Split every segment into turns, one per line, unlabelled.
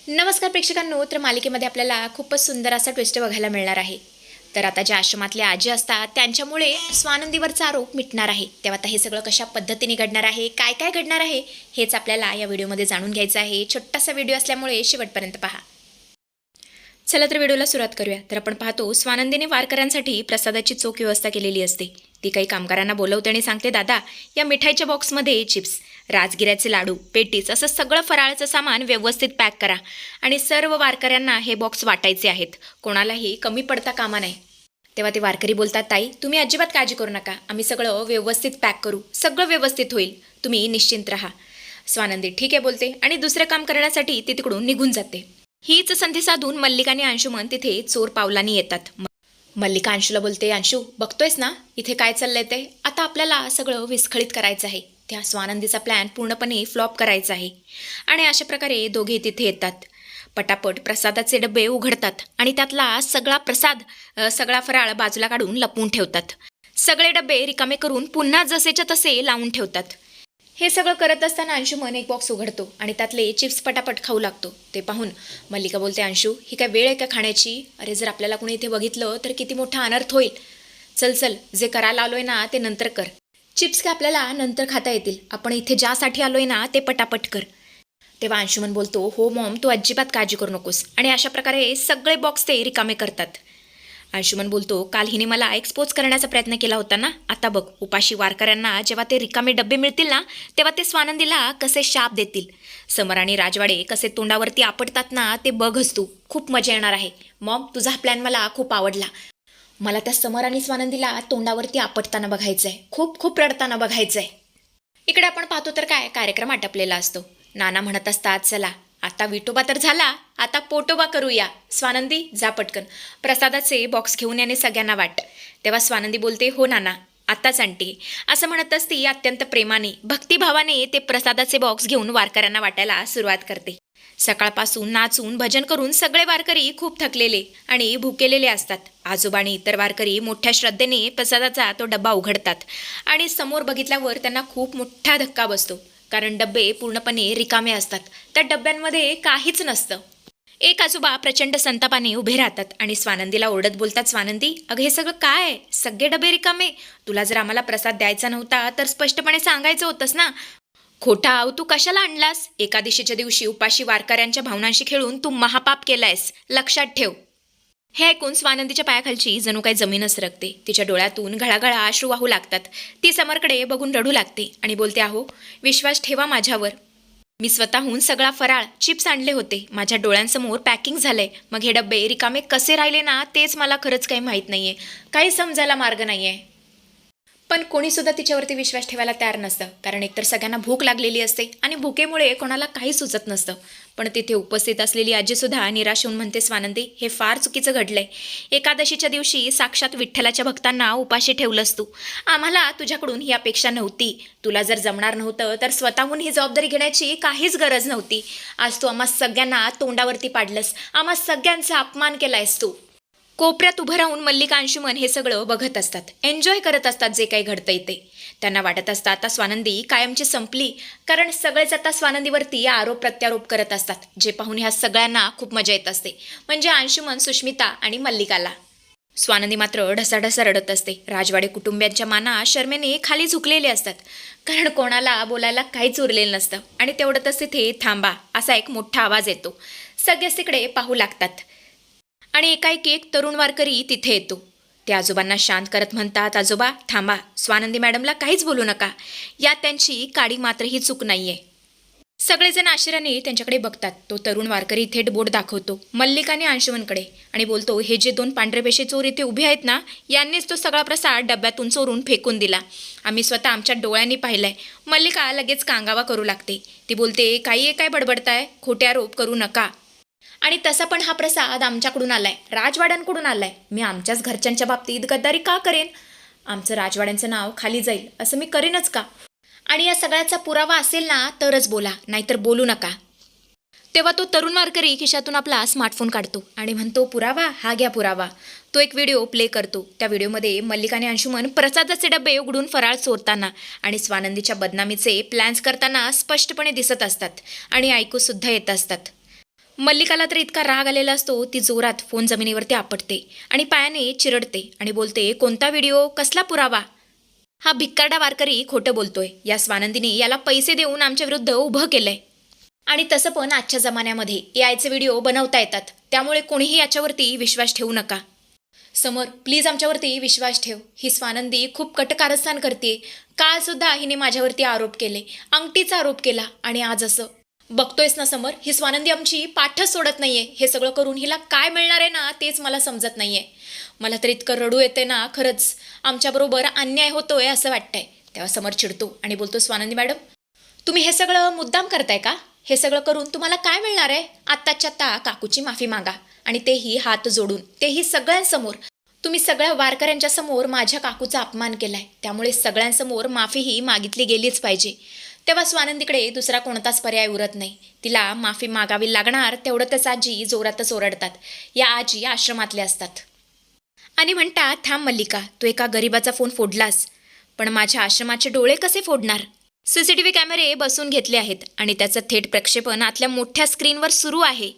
नमस्कार प्रेक्षकांनो, तर मालिकेमध्ये आपल्याला खूपच सुंदर असा ट्विस्ट बघायला मिळणार आहे. तर आता ज्या आश्रमातल्या आजी असतात त्यांच्यामुळे स्वानंदीवरचा आरोप मिटणार आहे. तेव्हा आता हे सगळं कशा पद्धतीने घडणार आहे, काय काय घडणार आहे, हेच आपल्याला या व्हिडिओमध्ये जाणून घ्यायचं आहे. छोटासा व्हिडिओ असल्यामुळे शेवटपर्यंत पहा. चला तर व्हिडिओला सुरुवात करूया. तर आपण पाहतो स्वानंदीने वारकऱ्यांसाठी प्रसादाची चोख व्यवस्था केलेली असते. ती काही कामगारांना बोलवते आणि सांगते, दादा या मिठाईच्या बॉक्समध्ये चिप्स, राजगिऱ्याचे लाडू, पेटीस असं सगळं फराळाचं सामान व्यवस्थित पॅक करा आणि सर्व वारकऱ्यांना हे बॉक्स वाटायचे आहेत. कोणालाही कमी पडता कामा नाही. तेव्हा ते वारकरी बोलतात, ताई तुम्ही अजिबात काळजी करू नका, आम्ही सगळं व्यवस्थित पॅक करू, सगळं व्यवस्थित होईल, तुम्ही निश्चिंत राहा. स्वानंदी ठीक आहे बोलते आणि दुसरं काम करण्यासाठी ती तिकडून निघून जाते. हीच संधी साधून मल्लिका आणि अंशुमन तिथे चोर पावलांनी येतात. मल्लिका अंशूला बोलते, अंशू बघतोयस ना इथे काय चाललंय ते, आता आपल्याला सगळं विस्खळीत करायचं आहे. त्या स्वानंदीचा प्लॅन पूर्णपणे फ्लॉप करायचा आहे. आणि अशा प्रकारे दोघे तिथे येतात. पटापट प्रसादाचे डबे उघडतात आणि त्यातला सगळा फराळ बाजूला काढून लपवून ठेवतात. सगळे डबे रिकामे करून पुन्हा जसेच्या तसे लावून ठेवतात. हे सगळं करत असताना अंशुमन एक बॉक्स उघडतो आणि त्यातले चिप्स पटापट खाऊ लागतो. ते पाहून मल्लिका बोलते, अंशू ही काय वेळ आहे का खाण्याची? अरे जर आपल्याला कोणी इथे बघितलं तर किती मोठा अनर्थ होईल. चल चल, जे करायला आलोय ना ते नंतर कर. चिप्स काय आपल्याला नंतर खाता येतील, आपण इथे ज्यासाठी आलोय ना ते पटापट कर. तेव्हा अंशुमन बोलतो, हो मॉम तू अजिबात काळजी करू नकोस. आणि अशा प्रकारे सगळे बॉक्स ते रिकामे करतात. अंशुमन बोलतो, काल हिने मला एक्सपोज करण्याचा प्रयत्न केला होता ना, आता बघ उपाशी वारकऱ्यांना जेव्हा ते रिकामे डबे मिळतील ना तेव्हा ते स्वानंदीला कसे शाप देतील. समर आणि राजवाडे कसे तोंडावरती आपटतात ना ते बघच तू, खूप मजा येणार आहे. मॉम तुझा प्लॅन मला खूप आवडला. मला त्या समर आणि स्वानंदीला तोंडावरती आपटताना बघायचंय, खूप खूप रडताना बघायचंय. इकडे आपण पाहतो तर काय कार्यक्रम आटपलेला असतो. नाना म्हणत असतात, चला आता विठोबा तर झाला, आता पोटोबा करूया. स्वानंदी जा पटकन प्रसादाचे बॉक्स घेऊन याने सगळ्यांना वाट. तेव्हा स्वानंदी बोलते, हो नाना आत्ताच आणते. असं म्हणत असती अत्यंत प्रेमाने भक्तिभावाने ते प्रसादाचे बॉक्स घेऊन वारकऱ्यांना वाटायला सुरुवात करते. सकाळपासून नाचून भजन करून सगळे वारकरी खूप थकलेले आणि भुकेलेले असतात. आजोबाणी इतर वारकरी मोठ्या श्रद्धेने प्रसादाचा तो डब्बा उघडतात आणि समोर बघितल्यावर त्यांना खूप मोठा धक्का बसतो. कारण डब्बे पूर्णपणे रिकामे असतात, त्या डब्यांमध्ये काहीच नसतं. एक आजोबा प्रचंड संतापाने उभे राहतात आणि स्वानंदीला ओरडत बोलतात, स्वानंदी अगं हे सगळं काय आहे, सगळे डबे रिकामे. तुला जर आम्हाला प्रसाद द्यायचा नव्हता तर स्पष्टपणे सांगायचं होतंस ना. खोटा आव तू कशाला आणलास? एकादशीच्या दिवशी उपाशी वारकऱ्यांच्या भावनांशी खेळून तू महापाप केलायस, लक्षात ठेव. हे ऐकून स्वानंदीच्या पायाखालची जणू काही जमीनच सरकते. तिच्या डोळ्यातून घळाघळा अश्रू वाहू लागतात. ती समरकडे बघून रडू लागते आणि बोलते, अहो विश्वास ठेवा माझ्यावर, मी स्वतःहून सगळा फराळ चिप्स आणले होते, माझ्या डोळ्यांसमोर पॅकिंग झालंय. मग हे डबे रिकामे कसे राहिले ना तेच मला खरंच काही माहीत नाहीये, काही समजायला मार्ग नाहीये. पण कोणीसुद्धा तिच्यावरती विश्वास ठेवायला तयार नसतं, कारण एकतर सगळ्यांना भूक लागलेली असते आणि भुकेमुळे कोणाला काही सुचत नसतं. पण तिथे उपस्थित असलेली आजीसुद्धा निराश होऊन म्हणते, स्वानंदी हे फार चुकीचं घडलंय. एकादशीच्या दिवशी साक्षात विठ्ठलाच्या भक्तांना उपाशी ठेवलंस तू. आम्हाला तुझ्याकडून ही अपेक्षा नव्हती. तुला जर जमणार नव्हतं तर स्वतःहून ही जबाबदारी घेण्याची काहीच गरज नव्हती. आज तू आम्हा सगळ्यांना तोंडावरती पाडलंस, आम्हा सगळ्यांचा अपमान केलायस तू. कोपऱ्यात उभं राहून मल्लिका अंशुमन हे सगळं बघत असतात, एन्जॉय करत असतात जे काही घडतंय ते. त्यांना वाटत असतं आता स्वानंदी कायमची संपली, कारण सगळेच आता स्वानंदीवरती आरोप प्रत्यारोप करत असतात, जे पाहून ह्या सगळ्यांना खूप मजा येत असते, म्हणजे अंशुमन, सुष्मिता आणि मल्लिकाला. स्वानंदी मात्र ढसाढसा रडत असते. राजवाडे कुटुंबियांच्या माना शर्मेने खाली झुकलेले असतात, कारण कोणाला बोलायला काहीच उरलेलं नसतं. आणि तेवढंच तिथे थांबा असा एक मोठा आवाज येतो. सगळेच तिकडे पाहू लागतात आणि एकाएकी एक तरुण वारकरी तिथे येतो. ते आजोबांना शांत करत म्हणतात, आजोबा थांबा, स्वानंदी मॅडमला काहीच बोलू नका, यात त्यांची काडी मात्र ही चूक नाहीये. सगळेजण आश्चर्याने त्यांच्याकडे बघतात. तो तरुण वारकरी थेट बोट दाखवतो मल्लिका आणि अंशुमनकडे आणि बोलतो, हे जे दोन पांढरे पेशे चोर इथे उभे आहेत ना, यांनीच तो सगळा प्रसाद डब्यातून चोरून फेकून दिला. आम्ही स्वतः आमच्या डोळ्यांनी पाहिलंय. मल्लिका लगेच कांगावा करू लागते. ती बोलते, काही काय बडबडताय, खोटे आरोप करू नका. आणि तसा पण हा प्रसाद आमच्याकडून आलाय, राजवाड्यांकडून आलाय. मी आमच्याच घरच्यांच्या बाबतीत गद्दारी का करेन? आमचं राजवाड्यांचं नाव खाली जाईल असं मी करेनच का? आणि या सगळ्याचा पुरावा असेल ना तरच बोला, नाहीतर बोलू नका. तेव्हा तो तरुण वारकरी खिशातून आपला स्मार्टफोन काढतो आणि म्हणतो, पुरावा, हा घ्या पुरावा. तो एक व्हिडिओ प्ले करतो. त्या व्हिडिओमध्ये मल्लिका आणि अंशुमन प्रसादाचे डबे उघडून फराळ चोरताना आणि स्वानंदीच्या बदनामीचे प्लॅन्स करताना स्पष्टपणे दिसत असतात आणि ऐकूसुद्धा येत असतात. मल्लिकाला तर इतका राग आलेला असतो, ती जोरात फोन जमिनीवरती आपटते आणि पायाने चिरडते आणि बोलते, कोणता व्हिडिओ, कसला पुरावा? हा भिक्कारडा वारकरी खोटं बोलतोय. या स्वानंदीने याला पैसे देऊन आमच्या विरुद्ध उभं केलंय. आणि तसं पण आजच्या जमान्यामध्ये एआयचे व्हिडिओ बनवता येतात, त्यामुळे कोणीही याच्यावरती विश्वास ठेवू नका. समर, प्लीज आमच्यावरती विश्वास ठेव. ही स्वानंदी खूप कटकारस्थान करते. कालसुद्धा हिने माझ्यावरती आरोप केले, अंगठीचा आरोप केला, आणि आज असं. बघतोयस ना समर, ही स्वानंदी आमची पाठच सोडत नाहीये. हे सगळं करून हिला काय मिळणार आहे ना, तेच मला समजत नाहीये. मला तर इतकं रडू येते ना, खरंच आमच्याबरोबर अन्याय होतोय असं वाटतंय. तेव्हा समर चिडतो आणि बोलतो, स्वानंदी मॅडम, तुम्ही हे सगळं मुद्दाम करताय का? हे सगळं करून तुम्हाला काय मिळणार आहे? आत्ताच्या आत्ता काकूची माफी मागा, आणि तेही हात जोडून, तेही सगळ्यांसमोर. तुम्ही सगळ्या वारकऱ्यांच्या समोर माझ्या काकूचा अपमान केलाय, त्यामुळे सगळ्यांसमोर माफीही मागितली गेलीच पाहिजे. तेव्हा स्वानंदीकडे दुसरा कोणताच पर्याय उरत नाही. तिला माफी मागावी लागणार. तेवढंच आजी जोरातच ओरडतात. या आजी आश्रमातल्या असतात आणि म्हणतात, थांब मल्लिका, तू एका गरिबाचा फोन फोडलास, पण माझ्या आश्रमाचे डोळे कसे फोडणार? सीसीटीव्ही कॅमेरे बसून घेतले आहेत आणि त्याचं थेट प्रक्षेपण आतल्या मोठ्या स्क्रीनवर सुरू आहे.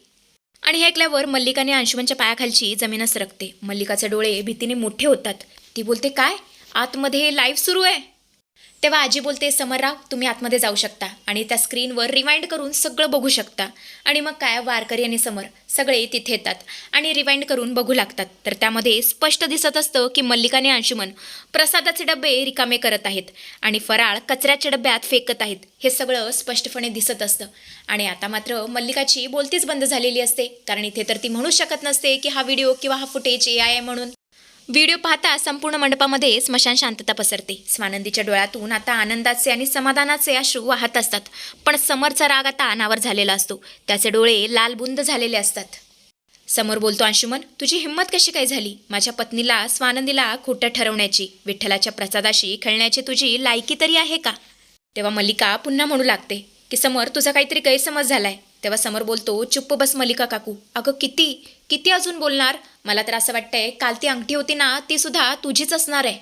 आणि हे ऐकल्यावर मल्लिकाने अंशुमनच्या पायाखालची जमीनच सरकते. मल्लिकाचे डोळे भीतीने मोठे होतात. ती बोलते, काय आतमध्ये लाईव्ह सुरू आहे? तेव्हा आजी बोलते, समरराव, तुम्ही आतमध्ये जाऊ शकता आणि त्या स्क्रीनवर रिवाइंड करून सगळं बघू शकता. आणि मग काय, वारकरी आणि समर सगळे तिथे येतात आणि रिवाइंड करून बघू लागतात. तर त्यामध्ये स्पष्ट दिसत असतं की मल्लिकाने अंशुमन प्रसादाचे डबे रिकामे करत आहेत आणि फराळ कचऱ्याच्या डब्यात फेकत आहेत. हे सगळं स्पष्टपणे दिसत असतं. आणि आता मात्र मल्लिकाची बोलतीच बंद झालेली असते, कारण इथे तर ती म्हणूच शकत नसते की हा व्हिडिओ किंवा हा फुटेज AI आहे म्हणून. व्हिडिओ पाहता संपूर्ण मंडपामध्ये स्मशान शांतता पसरते. स्वानंदीच्या डोळ्यातून आता आनंदाचे आणि समाधानाचे अश्रू वाहत असतात. पण समरचा राग आता अनावर झालेला असतो. त्याचे डोळे लालबुंद झालेले असतात. समोर बोलतो, अंशुमन, तुझी हिंमत कशी काय झाली? माझ्या पत्नीला, स्वानंदीला खोटं ठरवण्याची, विठ्ठलाच्या प्रसादाशी खेळण्याची तुझी लायकी तरी आहे का? तेव्हा मल्लिका पुन्हा म्हणू लागते की समर, तुझा काहीतरी गैरसमज झालाय. तेव्हा समर बोलतो, चुप्प बस मल्लिका काकू. अगं किती अजून बोलणार? मला तर असं वाटतंय, काल ती अंगठी होती ना, ती सुद्धा तुझीच असणार आहे.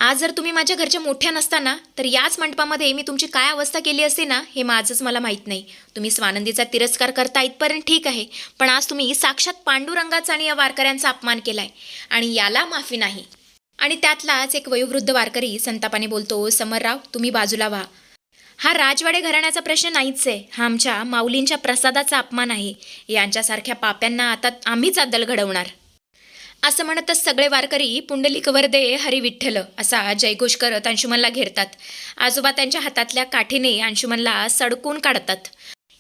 आज जर तुम्ही माझ्या घरच्या मोठ्या नसताना, तर याच मंडपामध्ये मी तुमची काय अवस्था केली असते ना, हे माझंच मला माहीत नाही. तुम्ही स्वानंदीचा तिरस्कार करता इथपर्यंत ठीक आहे, पण आज तुम्ही साक्षात पांडुरंगाचा आणि या वारकऱ्यांचा अपमान केलाय, आणि याला माफी नाही. आणि त्यातलाच एक वयोवृद्ध वारकरी संतापाने बोलतो, समरराव, तुम्ही बाजूला व्हा. हा राजवाडे घराण्याचा प्रश्न नाहीच आहे. हा आमच्या माऊलींच्या प्रसादाचा अपमान आहे. यांच्यासारख्या पाप्यांना आता आम्हीच अद्दल घडवणार. असं म्हणतच सगळे वारकरी पुंडलिक वरदे हरी विठ्ठल असा जयघोष करत अंशुमनला घेरतात. आजोबा त्यांच्या हातातल्या काठीने अंशुमनला सडकून काढतात.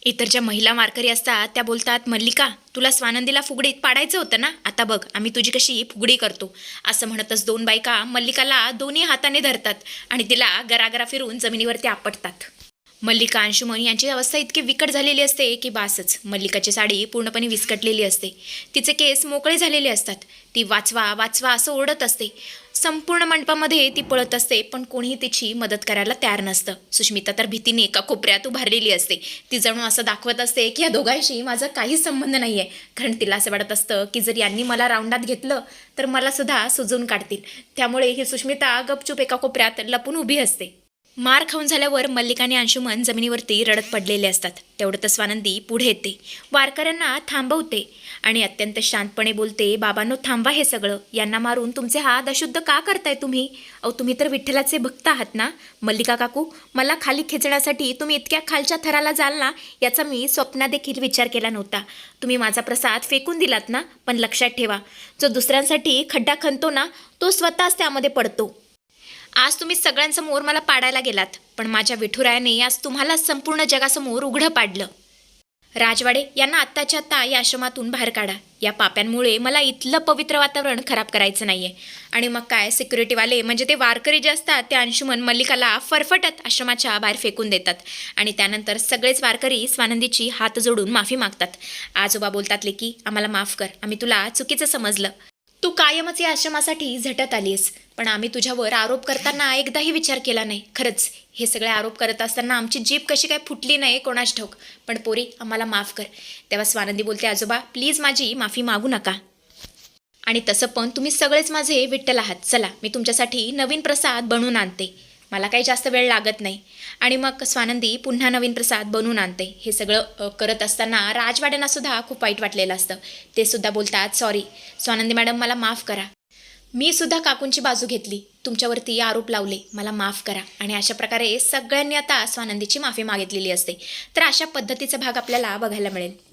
इतर ज्या महिला वारकरी असतात त्या बोलतात, मल्लिका, तुला स्वानंदीला फुगडीत पाडायचं होतं ना, आता बघ आम्ही तुझी कशी फुगडी करतो. असं म्हणतच दोन बायका मल्लिकाला दोन्ही हाताने धरतात आणि तिला गरागरा फिरून जमिनीवरती आपटतात. मल्लिका, अंशुमन यांची अवस्था इतकी विकट झालेली असते की बासच. मल्लिकाची साडी पूर्णपणे विस्कटलेली असते. तिचे केस मोकळे झालेले असतात. ती वाचवा वाचवा असं ओरडत असते. संपूर्ण मंडपामध्ये ती पळत असते, पण कोणीही तिची मदत करायला तयार नसतं. सुष्मिता तर भीतीने एका कोपऱ्यात उभारलेली असते. ती जणू असं दाखवत असते की या दोघांशी माझा काहीच संबंध नाही आहे, कारण तिला असं वाटत असतं की जर यांनी मला राऊंडात घेतलं तर मला सुद्धा सुजून काढतील. त्यामुळे ही सुष्मिता गपचूप एका कोपऱ्यात लपून उभी असते. मार खाऊन झाल्यावर मल्लिका आणि अंशुमन जमिनीवरती रडत पडलेले असतात. तेवढं स्वानंदी पुढे येते, वारकऱ्यांना थांबवते आणि अत्यंत शांतपणे बोलते, बाबांनो, थांबा हे सगळं. यांना मारून तुमचे हात अशुद्ध का करताय तुम्ही? तुम्ही तर विठ्ठलाचे भक्त आहात ना? मल्लिका काकू, मला खाली खेचण्यासाठी तुम्ही इतक्या खालच्या थराला जाल ना, याचा मी स्वप्नात देखील विचार केला नव्हता. तुम्ही माझा प्रसाद फेकून दिलात ना, पण लक्षात ठेवा, जो दुसऱ्यांसाठी खड्डा खणतो ना, तो स्वतःच त्यामध्ये पडतो. आज तुम्ही सगळ्यांसमोर मला पाडायला गेलात, पण माझ्या विठुरायाने आज तुम्हाला संपूर्ण जगासमोर उघडं पाडलं. राजवाडे यांना आत्ताच्या आत्ता या आश्रमातून बाहेर काढा. या पाप्यांमुळे मला इथलं पवित्र वातावरण खराब करायचं नाहीये. आणि मग काय, सिक्युरिटीवाले म्हणजे ते वारकरी जे असतात ते अंशुमन मल्लिकाला फरफटत आश्रमाच्या बाहेर फेकून देतात. आणि त्यानंतर सगळेच वारकरी स्वानंदीची हात जोडून माफी मागतात. आजोबा बोलतात, लेकी, आम्हाला माफ कर, आम्ही तुला चुकीचं समजलं. तू कायमच या आश्रमासाठी झटत आलीस, पण आम्ही तुझ्यावर आरोप करताना एकदाही विचार केला नाही. खरंच हे सगळे आरोप करत असताना आमची जीभ कशी काय फुटली नाही कोणास ठाऊक. पण पोरी, आम्हाला माफ कर. तेव्हा स्वानंदी बोलते, आजोबा, प्लीज माझी माफी मागू नका. आणि तसं पण तुम्ही सगळेच माझे विठ्ठल आहात. चला, मी तुमच्यासाठी नवीन प्रसाद बनवून आणते. मला काही जास्त वेळ लागत नाही. आणि मग स्वानंदी पुन्हा नवीन प्रसाद बनवून आणते. हे सगळं करत असताना राजवाड्यांनासुद्धा खूप वाईट वाटलेलं असतं. ते सुद्धा बोलतात, सॉरी स्वानंदी मॅडम, मला माफ करा. मी सुद्धा काकूंची बाजू घेतली, तुमच्यावरती आरोप लावले, मला माफ करा. आणि अशा प्रकारे सगळ्यांनी आता स्वानंदीची माफी मागितलेली असते. तर अशा पद्धतीचा भाग आपल्याला बघायला मिळेल.